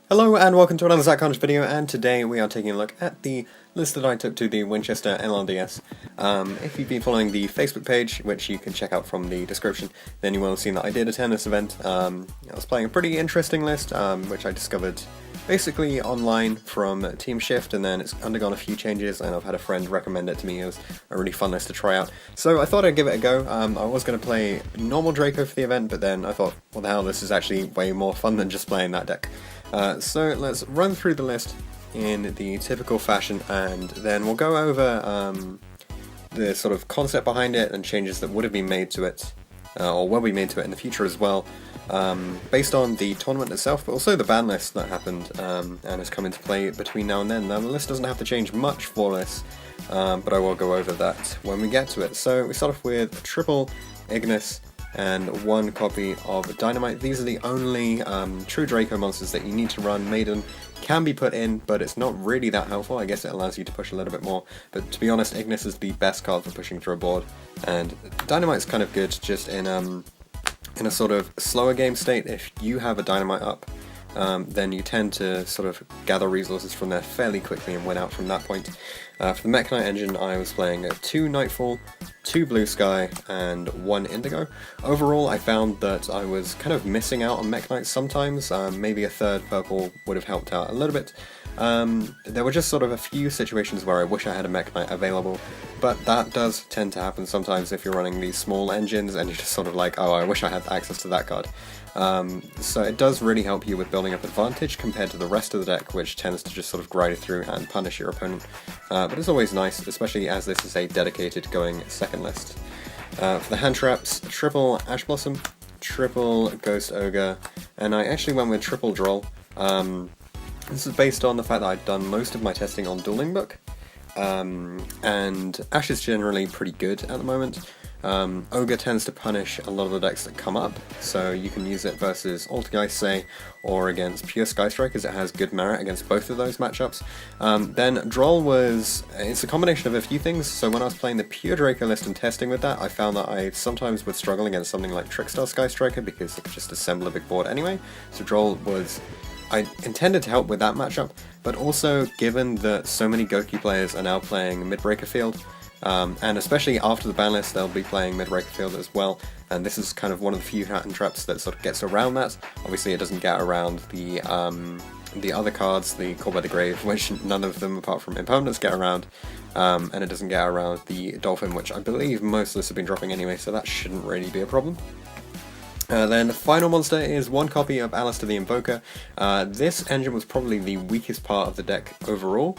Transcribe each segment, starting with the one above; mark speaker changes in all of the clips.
Speaker 1: Hello and welcome to another Zach Carnage video, and today we are taking a look at the list that I took to the Winchester LLDS. If you've been following the Facebook page, which you can check out from the description, then you will have seen that I did attend this event. I was playing a pretty interesting list, which I discovered basically online from Team Shift, and then it's undergone a few changes, and I've had a friend recommend it to me as a really fun list to try out. So I thought I'd give it a go. I was going to play normal Draco for the event, but then I thought, what the hell, this is actually way more fun than just playing that deck. So let's run through the list in the typical fashion, and then we'll go over the sort of concept behind it and changes that would have been made to it, or will be made to it in the future as well, based on the tournament itself, but also the ban list that happened and has come into play between now and then. Now the list doesn't have to change much for this, but I will go over that when we get to it. So we start off with triple Ignis and one copy of Dynamite. These are the only true Draco monsters that you need to run. Maiden can be put in, but it's not really that helpful. I guess it allows you to push a little bit more, but to be honest, Ignis is the best card for pushing through a board, and Dynamite's kind of good just in a sort of slower game state. If you have a Dynamite up, then you tend to sort of gather resources from there fairly quickly and win out from that point. For the Mekk-Knight engine, I was playing 2 Nightfall, 2 Blue Sky, and 1 Indigo. Overall, I found that I was kind of missing out on Mekk-Knight sometimes. Maybe a third purple would have helped out a little bit. There were just sort of a few situations where I wish I had a Mekk-Knight available, but that does tend to happen sometimes if you're running these small engines and you're just sort of like, oh, I wish I had access to that card. So it does really help you with building up advantage compared to the rest of the deck, which tends to just sort of grind through and punish your opponent. But it's always nice, especially as this is a dedicated going second list. For the hand traps, triple Ash Blossom, triple Ghost Ogre, and I actually went with triple Droll. This is based on the fact that I'd done most of my testing on Dueling Book, and Ash is generally pretty good at the moment. Ogre tends to punish a lot of the decks that come up, so you can use it versus Altergeist, say, or against pure Sky Strikers. It has good merit against both of those matchups. Then Droll it's a combination of a few things, so when I was playing the pure Draco list and testing with that, I found that I sometimes would struggle against something like Trickstar Sky Striker because it could just assemble a big board anyway, so Droll I intended to help with that matchup, but also given that so many Goki players are now playing Midbreaker Field, and especially after the ban list they'll be playing Midbreaker Field as well, and this is kind of one of the few hand traps that sort of gets around that. Obviously it doesn't get around the other cards, the Call by the Grave, which none of them apart from Impermanence get around, and it doesn't get around the Dolphin, which I believe most lists have been dropping anyway, so that shouldn't really be a problem. Then the final monster is one copy of Alistair the Invoker. This engine was probably the weakest part of the deck overall,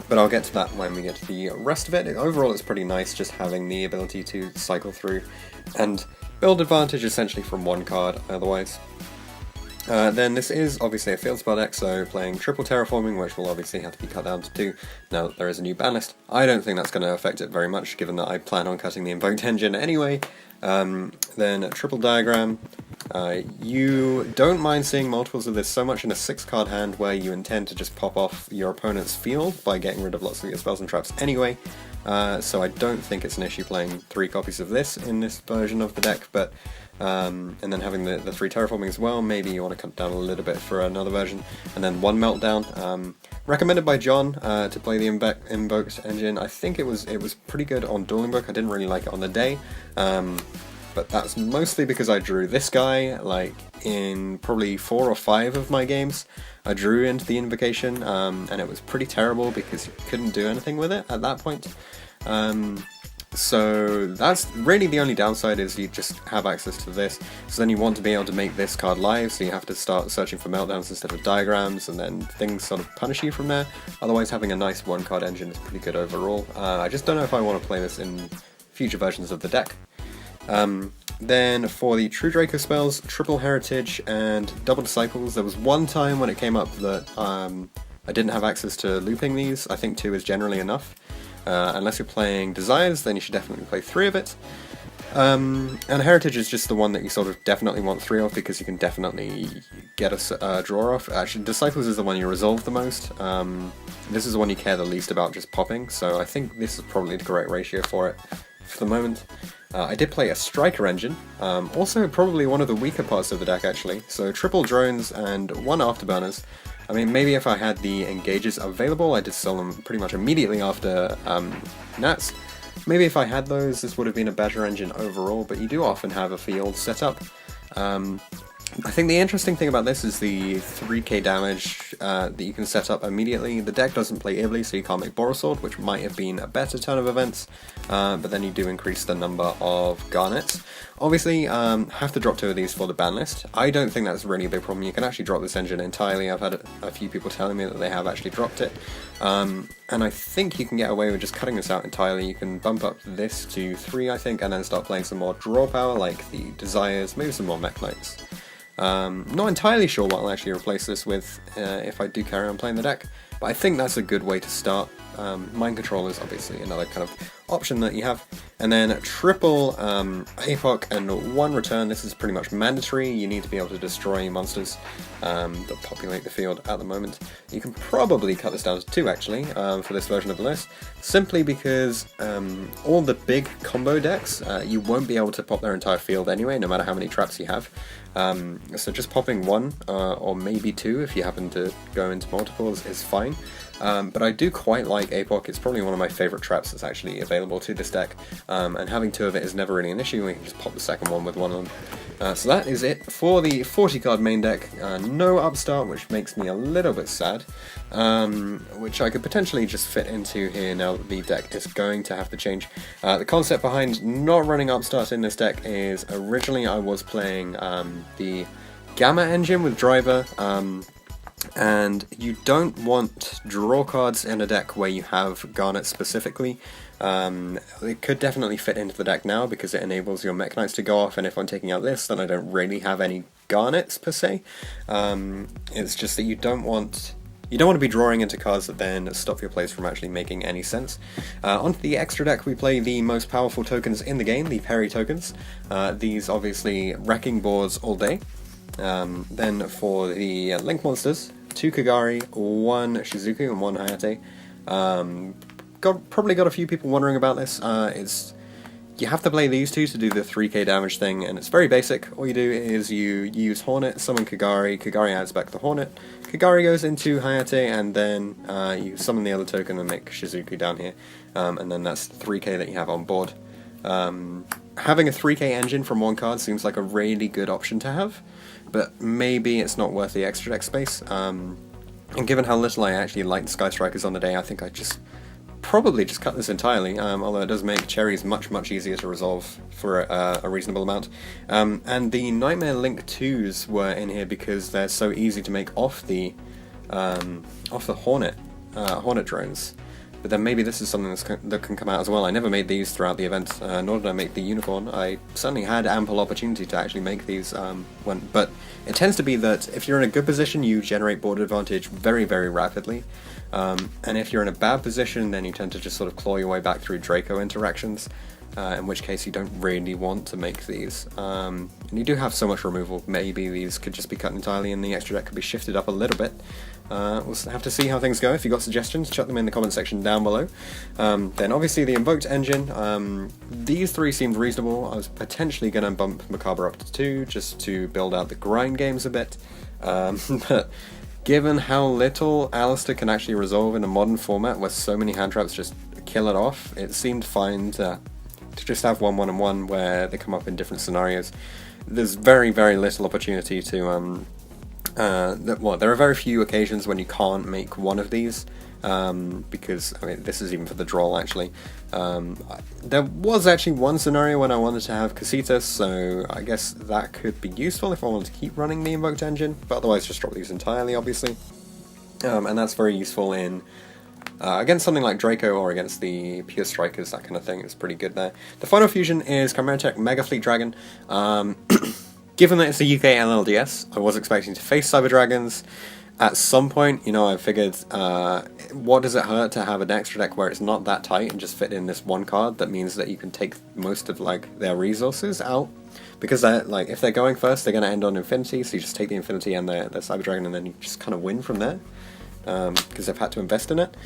Speaker 1: but I'll get to that when we get to the rest of it. Overall it's pretty nice just having the ability to cycle through and build advantage essentially from one card otherwise. Then this is obviously a field spell deck, so playing triple Terraforming, which will obviously have to be cut down to 2 now that there is a new ban list. I don't think that's going to affect it very much, given that I plan on cutting the Invoked engine anyway. Then triple Diagram. You don't mind seeing multiples of this so much in a 6-card hand where you intend to just pop off your opponent's field by getting rid of lots of your spells and traps anyway, so I don't think it's an issue playing 3 copies of this in this version of the deck, but and then having the 3 Terraforming as well, maybe you want to cut down a little bit for another version. And then 1 Meltdown, recommended by John to play the Invoked engine. I think it was pretty good on Dueling Book. I didn't really like it on the day, but that's mostly because I drew this guy like in probably 4 or 5 of my games. I drew into the Invocation, and it was pretty terrible because you couldn't do anything with it at that point. So that's really the only downside, is you just have access to this, so then you want to be able to make this card live, so you have to start searching for meltdowns instead of diagrams, and then things sort of punish you from there. Otherwise having a nice 1-card engine is pretty good overall. I just don't know if I want to play this in future versions of the deck. Then for the True Draco spells, triple Heritage and double Disciples. There was one time when it came up that I didn't have access to looping these. I think 2 is generally enough. Unless you're playing Desires, then you should definitely play 3 of it. And Heritage is just the one that you sort of definitely want 3 of, because you can definitely get a draw off. Actually, Disciples is the one you resolve the most. This is the one you care the least about just popping, so I think this is probably the correct ratio for it. for the moment. I did play a Striker engine, also probably one of the weaker parts of the deck actually, so triple drones and 1 afterburners. I mean, maybe if I had the engages available, I did sell them pretty much immediately after Nats. Maybe if I had those, this would have been a better engine overall, but you do often have a field set up. I think the interesting thing about this is the 3k damage that you can set up immediately. The deck doesn't play Ibly, so you can't make Borosword, which might have been a better turn of events, but then you do increase the number of Garnets. Obviously, have to drop 2 of these for the ban list. I don't think that's really a big problem. You can actually drop this engine entirely. I've had a few people telling me that they have actually dropped it. And I think you can get away with just cutting this out entirely. You can bump up this to 3, I think, and then start playing some more draw power, like the Desires, maybe some more Mekk-Knights. Not entirely sure what I'll actually replace this with if I do carry on playing the deck, but I think that's a good way to start. Mind Control is obviously another kind of option that you have. And then triple APOC and 1 return. This is pretty much mandatory. You need to be able to destroy monsters that populate the field at the moment. You can probably cut this down to 2 actually for this version of the list, simply because all the big combo decks, you won't be able to pop their entire field anyway, no matter how many traps you have. So just popping 1 or maybe 2 if you happen to go into multiples is fine. But I do quite like APOC. It's probably one of my favourite traps that's actually available to this deck, and having 2 of it is never really an issue. We can just pop the second one with 1 of them. So that is it for the 40 card main deck. No upstart, which makes me a little bit sad, which I could potentially just fit into here now that the deck is going to have to change. The concept behind not running upstart in this deck is originally I was playing the Gamma engine with Driver, and you don't want draw cards in a deck where you have Garnet specifically. It could definitely fit into the deck now because it enables your Mekk-Knights to go off, and if I'm taking out this, then I don't really have any Garnets per se. It's just that you don't want to be drawing into cards that then stop your plays from actually making any sense. Onto the extra deck, we play the most powerful tokens in the game, the Perry tokens. These obviously wrecking boards all day. Then for the Link monsters, 2 Kagari, 1 Shizuku and 1 Hayate. Probably got a few people wondering about this. You have to play these 2 to do the 3k damage thing, and it's very basic. All you do is you use Hornet, summon Kagari, Kagari adds back the Hornet, Kagari goes into Hayate, and then you summon the other token and make Shizuku down here, and then that's 3k that you have on board. Having a 3k engine from 1 card seems like a really good option to have, but maybe it's not worth the extra deck space. And given how little I actually like the Sky Strikers on the day, I think I probably just cut this entirely, although it does make cherries much easier to resolve for a reasonable amount. And the Nightmare Link 2s were in here because they're so easy to make off the Hornet drones. But then maybe this is something that can come out as well. I never made these throughout the event, nor did I make the Unicorn. I certainly had ample opportunity to actually make these, but it tends to be that if you're in a good position, you generate board advantage very rapidly. And if you're in a bad position, then you tend to just sort of claw your way back through Draco interactions, in which case you don't really want to make these. And you do have so much removal, maybe these could just be cut entirely and the extra deck could be shifted up a little bit. We'll have to see how things go. If you've got suggestions, chuck them in the comment section down below. Then obviously the Invoked engine, these 3 seemed reasonable. I was potentially going to bump Macabre up to 2, just to build out the grind games a bit, but given how little Alistair can actually resolve in a modern format where so many hand traps just kill it off, it seemed fine to just have 1 and 1 where they come up in different scenarios. There's very little opportunity to there are very few occasions when you can't make 1 of these, because, I mean, this is even for the draw actually. There was actually 1 scenario when I wanted to have Casitas, so I guess that could be useful if I wanted to keep running the Invoked engine, but otherwise just drop these entirely, obviously. And that's very useful in against something like Draco or against the Pure Strikers, that kind of thing. It's pretty good there. The final fusion is Chimera Tech Mega Fleet Dragon. Given that it's a UK LLDS, I was expecting to face Cyber Dragons. At some point, you know, I figured, what does it hurt to have an extra deck where it's not that tight and just fit in this 1 card that means that you can take most of, like, their resources out? Because, like, if they're going first, they're going to end on Infinity, so you just take the Infinity and their Cyber Dragon and then you just kind of win from there, because they've had to invest in it.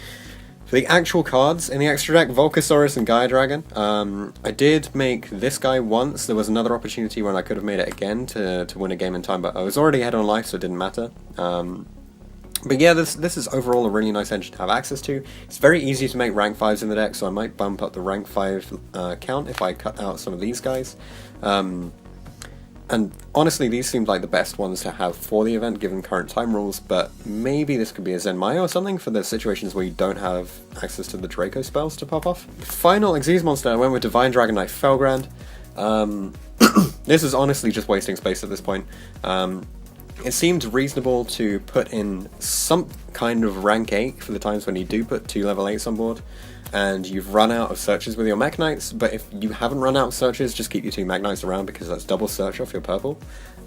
Speaker 1: For the actual cards in the extra deck, Volcasaurus and Gaia Dragon. I did make this guy once. There was another opportunity when I could have made it again to win a game in time, but I was already ahead on life, so it didn't matter. But yeah, this is overall a really nice engine to have access to. It's very easy to make rank 5s in the deck, so I might bump up the rank 5 count if I cut out some of these guys. And honestly, these seemed like the best ones to have for the event, given current time rules, but maybe this could be a Zen Maya or something for the situations where you don't have access to the Draco spells to pop off. Final Xyz monster, I went with Divine Dragon Knight Felgrand. This is honestly just wasting space at this point. It seemed reasonable to put in some kind of rank 8 for the times when you do put 2 level 8s on board, and you've run out of searches with your Mekk-Knights, but if you haven't run out of searches, just keep your 2 Mekk-Knights around because that's double search off your purple.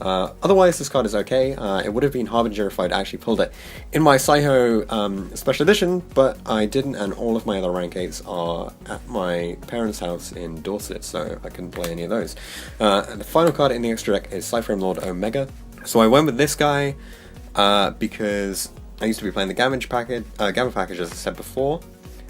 Speaker 1: Otherwise, this card is okay. It would have been Harbinger if I'd actually pulled it in my Saiho Special Edition, but I didn't, and all of my other rank 8s are at my parents' house in Dorset, so I couldn't play any of those. And the final card in the extra deck is Cyframe Lord Omega. So I went with this guy because I used to be playing the Gamma package, as I said before.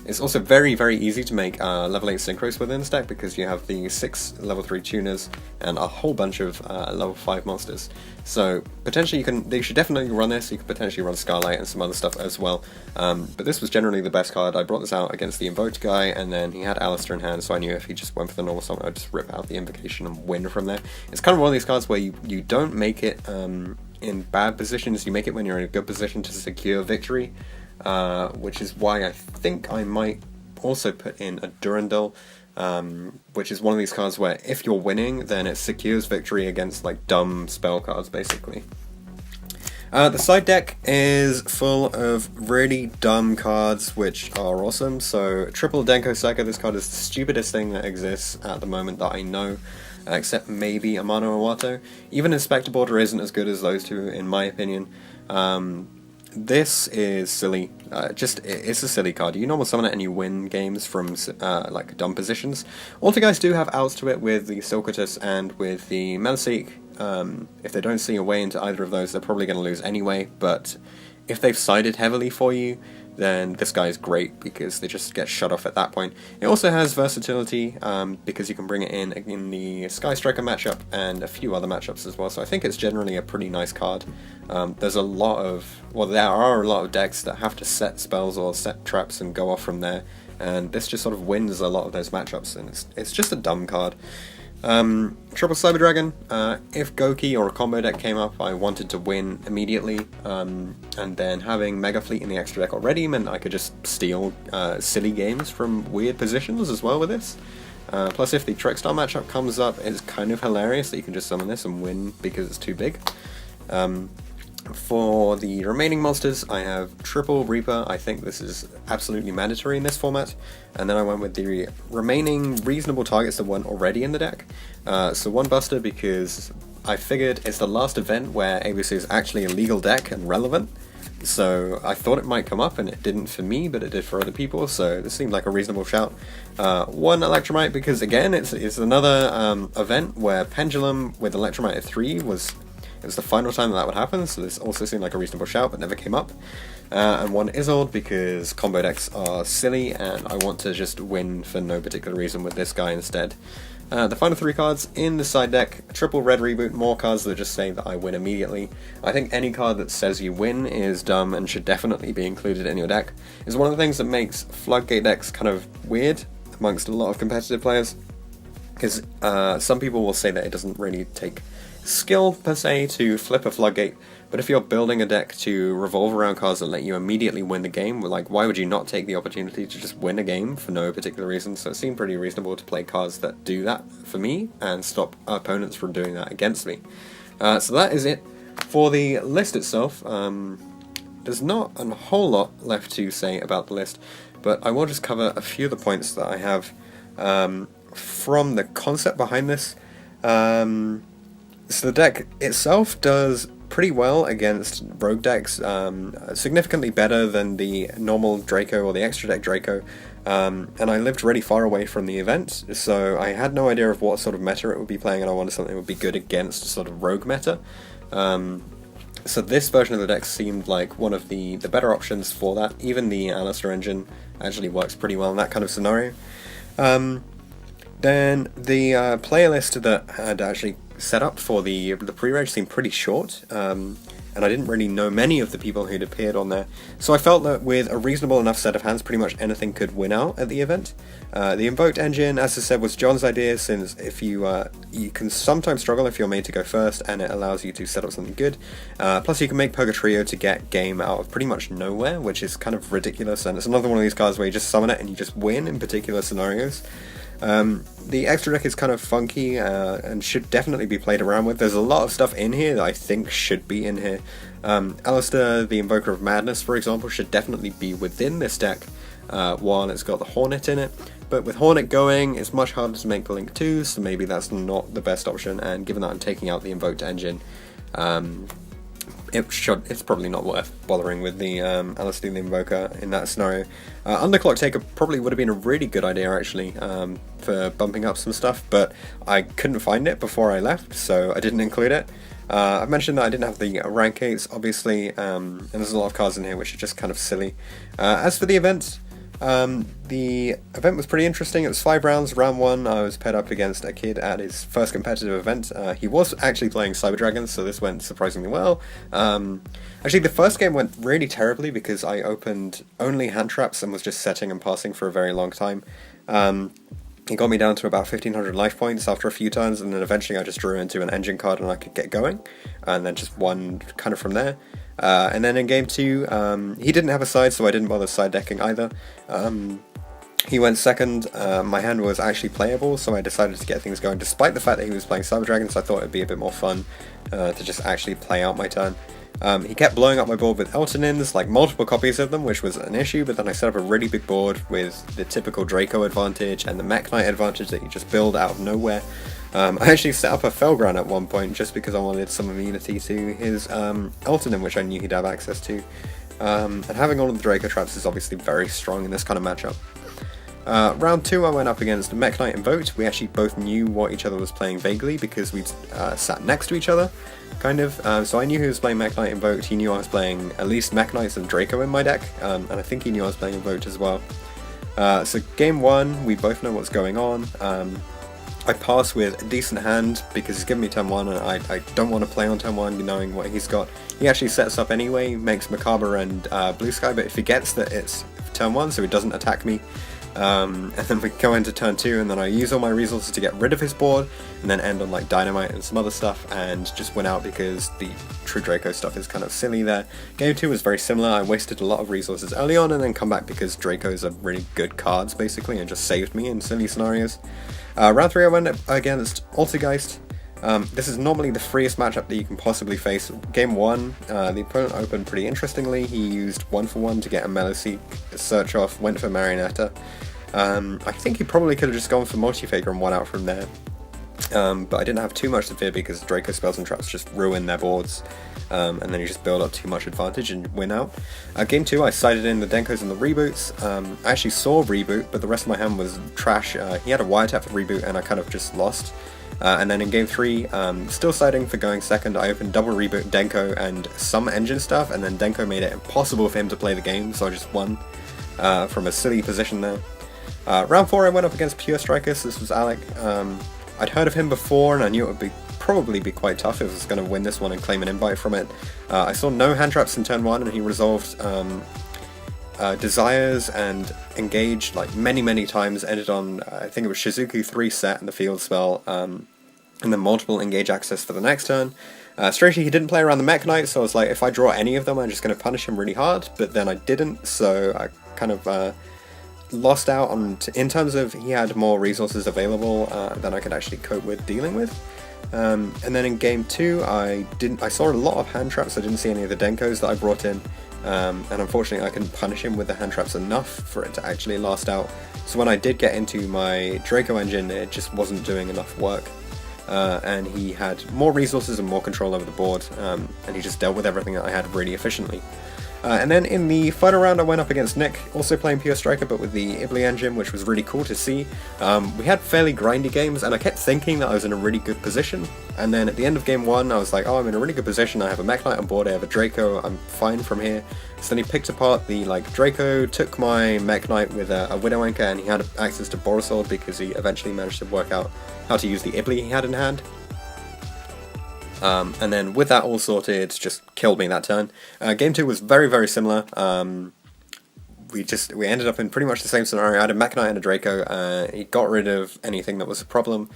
Speaker 1: It's also very, very easy to make level 8 synchros within this deck because you have the 6 level 3 tuners and a whole bunch of level 5 monsters. So potentially you should definitely run this. You could potentially run Scarlight and some other stuff as well. But this was generally the best card. I brought this out against the Invoked guy, and then he had Alistair in hand, so I knew if he just went for the normal summon, I'd just rip out the Invocation and win from there. It's kind of one of these cards where you don't make it in bad positions, you make it when you're in a good position to secure victory. Which is why I think I might also put in a Durandal, which is one of these cards where if you're winning, then it secures victory against like dumb spell cards, basically. The side deck is full of really dumb cards which are awesome. So Triple Denko Sekka, this card is the stupidest thing that exists at the moment that I know, except maybe Amano Awato. Even Inspector Border isn't as good as those two in my opinion. This is silly. It's a silly card. You normal summon it and you win games from like dumb positions. Guys do have outs to it with the Silcatus and with the Meliseek. If they don't see a way into either of those, they're probably going to lose anyway, but if they've sided heavily for you, then this guy is great because they just get shut off at that point. It also has versatility because you can bring it in the Sky Striker matchup and a few other matchups as well, so I think it's generally a pretty nice card. There are a lot of decks that have to set spells or set traps and go off from there, and this just sort of wins a lot of those matchups, and it's just a dumb card. Triple Cyber Dragon, if Goki or a combo deck came up, I wanted to win immediately, and then having Mega Fleet in the extra deck already meant I could just steal silly games from weird positions as well with this. Plus if the Trickstar matchup comes up, it's kind of hilarious that you can just summon this and win because it's too big. For the remaining monsters, I have Triple Reaper. I think this is absolutely mandatory in this format. And then I went with the remaining reasonable targets that weren't already in the deck. So one Buster because I figured it's the last event where ABC is actually a legal deck and relevant. So I thought it might come up, and it didn't for me, but it did for other people, so this seemed like a reasonable shout. One Electromite because, again, it's another event where Pendulum with Electromite at 3 it was the final time that would happen, so this also seemed like a reasonable shout, but never came up. And one Isolde because combo decks are silly, and I want to just win for no particular reason with this guy instead. The final 3 cards in the side deck, Triple Red Reboot, more cards that just say that I win immediately. I think any card that says you win is dumb and should definitely be included in your deck. It's one of the things that makes Floodgate decks kind of weird amongst a lot of competitive players, because some people will say that it doesn't really take skill per se to flip a Floodgate, but if you're building a deck to revolve around cards that let you immediately win the game, like why would you not take the opportunity to just win a game for no particular reason? So it seemed pretty reasonable to play cards that do that for me and stop opponents from doing that against me. So that is it for the list itself. There's not a whole lot left to say about the list, but I will just cover a few of the points that I have from the concept behind this. So the deck itself does pretty well against rogue decks, significantly better than the normal Draco or the extra deck Draco, and I lived really far away from the event, so I had no idea of what sort of meta it would be playing, and I wanted something that would be good against sort of rogue meta. So this version of the deck seemed like one of the better options for that. Even the Alistair engine actually works pretty well in that kind of scenario. Then the playlist that I had actually set up for the pre-reg seemed pretty short, and I didn't really know many of the people who'd appeared on there, so I felt that with a reasonable enough set of hands, pretty much anything could win out at the event. The Invoked engine, as I said, was John's idea, since if you can sometimes struggle if you're made to go first, and it allows you to set up something good. Plus you can make Purgatrio to get game out of pretty much nowhere, which is kind of ridiculous, and it's another one of these cards where you just summon it and you just win in particular scenarios. The extra deck is kind of funky and should definitely be played around with. There's a lot of stuff in here that I think should be in here. Alistair, the Invoker of Madness, for example, should definitely be within this deck while it's got the Hornet in it. But with Hornet going, it's much harder to make the Link 2, so maybe that's not the best option, and given that I'm taking out the Invoked engine, it's probably not worth bothering with the Alistair the Invoker in that scenario. Underclock Taker probably would have been a really good idea, actually, for bumping up some stuff, but I couldn't find it before I left, so I didn't include it. I've mentioned that I didn't have the rank 8s, obviously, and there's a lot of cards in here which are just kind of silly. As for the event was pretty interesting. It was 5 rounds. Round 1, I was paired up against a kid at his first competitive event. He was actually playing Cyber Dragons, so this went surprisingly well. Actually, the first game went really terribly because I opened only hand traps and was just setting and passing for a very long time. It got me down to about 1500 life points after a few turns, and then eventually I just drew into an engine card and I could get going, and then just won kind of from there. And then in game 2, he didn't have a side, so I didn't bother side decking either. He went second. My hand was actually playable, so I decided to get things going. Despite the fact that he was playing Cyber Dragons, I thought it'd be a bit more fun to just actually play out my turn. He kept blowing up my board with Eltonins, like multiple copies of them, which was an issue, but then I set up a really big board with the typical Draco advantage and the Mekk-Knight advantage that you just build out of nowhere. I actually set up a Felgran at one point just because I wanted some immunity to his Eltonin, which I knew he'd have access to. And having all of the Draco traps is obviously very strong in this kind of matchup. Round 2 I went up against Mekk-Knight Invoked. We actually both knew what each other was playing vaguely because we sat next to each other, kind of. So I knew he was playing Mekk-Knight Invoked, he knew I was playing at least Mekk-Knights and Draco in my deck, and I think he knew I was playing Invoked as well. So game 1, we both know what's going on. I pass with a decent hand because he's given me turn 1 and I don't want to play on turn 1 knowing what he's got. He actually sets up anyway, makes Macabre and Blue Sky, but forgets that it's turn 1 so he doesn't attack me. And then we go into turn 2 and then I use all my resources to get rid of his board and then end on like Dynamite and some other stuff and just win out because the True Draco stuff is kind of silly there. Game 2 was very similar. I wasted a lot of resources early on and then come back because Dracos are really good cards basically and just saved me in silly scenarios. Round 3 I went up against Altergeist. This is normally the freest matchup that you can possibly face. Game 1, the opponent opened pretty interestingly. He used 1-for-1 to get a Meloseek search off, went for Marionetta. I think he probably could have just gone for Multi-Faker and won out from there. But I didn't have too much to fear because Draco spells and traps just ruin their boards. And then you just build up too much advantage and win out. Game 2 I sided in the Denkos and the Reboots. I actually saw Reboot, but the rest of my hand was trash. He had a wiretap for Reboot and I kind of just lost. And then in game 3, still siding for going second, I opened double Reboot, Denko, and some engine stuff, and then Denko made it impossible for him to play the game, so I just won from a silly position there. Round 4 I went up against Pure Strikers. This was Alec. I'd heard of him before and I knew it would probably be quite tough if I was going to win this one and claim an invite from it. I saw no hand traps in turn 1 and he resolved Desires and engaged like many times, ended on I think it was Shizuku 3 set and the field spell, and then multiple engage access for the next turn. Strangely he didn't play around the Mekk-Knight, so I was like, if I draw any of them I'm just going to punish him really hard, but then I didn't, so I kind of lost out on in terms of he had more resources available than I could actually cope with dealing with. And then in game 2 I saw a lot of hand traps. I didn't see any of the Denkos that I brought in, and unfortunately I couldn't punish him with the hand traps enough for it to actually last out. So when I did get into my Draco engine it just wasn't doing enough work, and he had more resources and more control over the board, and he just dealt with everything that I had really efficiently. And then in the final round I went up against Nick, also playing Pure Striker but with the Ibli engine, which was really cool to see. We had fairly grindy games and I kept thinking that I was in a really good position, and then at the end of game 1 I was like, oh, I'm in a really good position, I have a Mekk-Knight on board, I have a Draco, I'm fine from here. So then he picked apart the Draco, took my Mekk-Knight with a Widow Anchor, and he had access to Borosword because he eventually managed to work out how to use the Ibli he had in hand. And then with that all sorted, just killed me that turn. Game 2 was very, very similar. We ended up in pretty much the same scenario. I had a Mekk-Knight and a Draco. He got rid of anything that was a problem,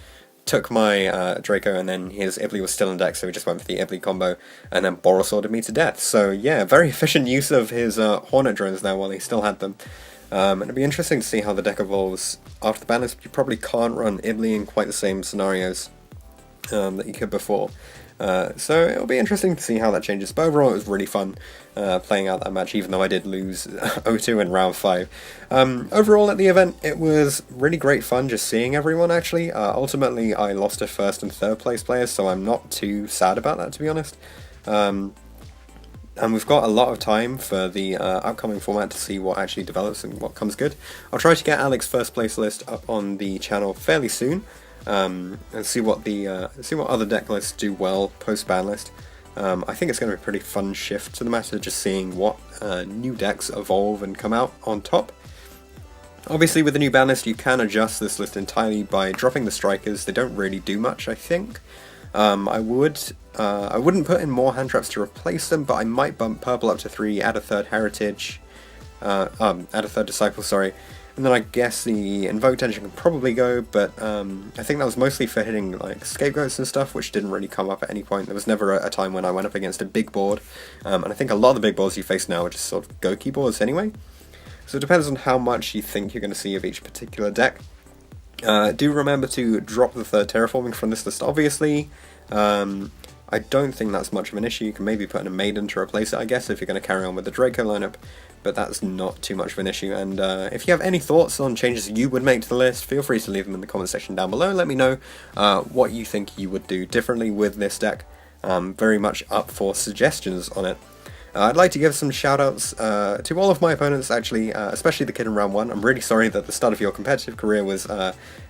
Speaker 1: took my Draco, and then his Ibli was still in deck, so we just went for the Ibli combo, and then Borosworded me to death. So yeah, very efficient use of his Hornet drones there while he still had them. And it'll be interesting to see how the deck evolves after the ban list. You probably can't run Ibli in quite the same scenarios that you could before. So it'll be interesting to see how that changes, but overall it was really fun playing out that match, even though I did lose 0-2 in round 5. Overall at the event it was really great fun just seeing everyone actually. Ultimately I lost to first and third place players, so I'm not too sad about that, to be honest. And we've got a lot of time for the upcoming format to see what actually develops and what comes good. I'll try to get Alex's first place list up on the channel fairly soon. And see what other deck lists do well post ban list. I think it's going to be a pretty fun shift to the meta, just seeing what new decks evolve and come out on top. Obviously with the new ban list you can adjust this list entirely by dropping the strikers. They don't really do much, I think. I wouldn't put in more hand traps to replace them, but I might bump purple up to 3, add a third heritage, add a third disciple, sorry. And then I guess the Invoked engine can probably go, but I think that was mostly for hitting scapegoats and stuff, which didn't really come up at any point. There was never a time when I went up against a big board, and I think a lot of the big boards you face now are just sort of Goki boards anyway. So it depends on how much you think you're going to see of each particular deck. Do remember to drop the third terraforming from this list, obviously. I don't think that's much of an issue. You can maybe put in a Maiden to replace it, I guess, if you're going to carry on with the Draco lineup, but that's not too much of an issue. And if you have any thoughts on changes you would make to the list, feel free to leave them in the comment section down below. Let me know what you think you would do differently with this deck. Very much up for suggestions on it. I'd like to give some shoutouts to all of my opponents, actually, especially the kid in round 1. I'm really sorry that the start of your competitive career was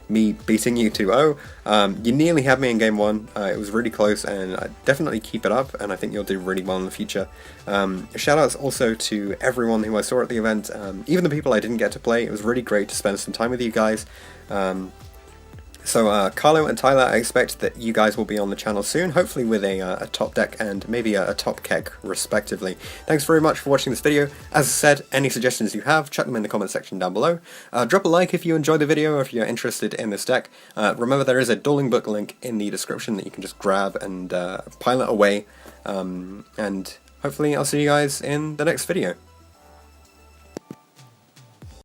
Speaker 1: me beating you 2-0. You nearly had me in game 1. It was really close, and I definitely keep it up, and I think you'll do really well in the future. Shoutouts also to everyone who I saw at the event, even the people I didn't get to play. It was really great to spend some time with you guys. So Carlo and Tyler, I expect that you guys will be on the channel soon, hopefully with a top deck and maybe a top keg, respectively. Thanks very much for watching this video. As I said, any suggestions you have, chuck them in the comment section down below. Drop a like if you enjoyed the video or if you're interested in this deck. Remember, there is a dueling book link in the description that you can just grab and pilot away. And hopefully I'll see you guys in the next video.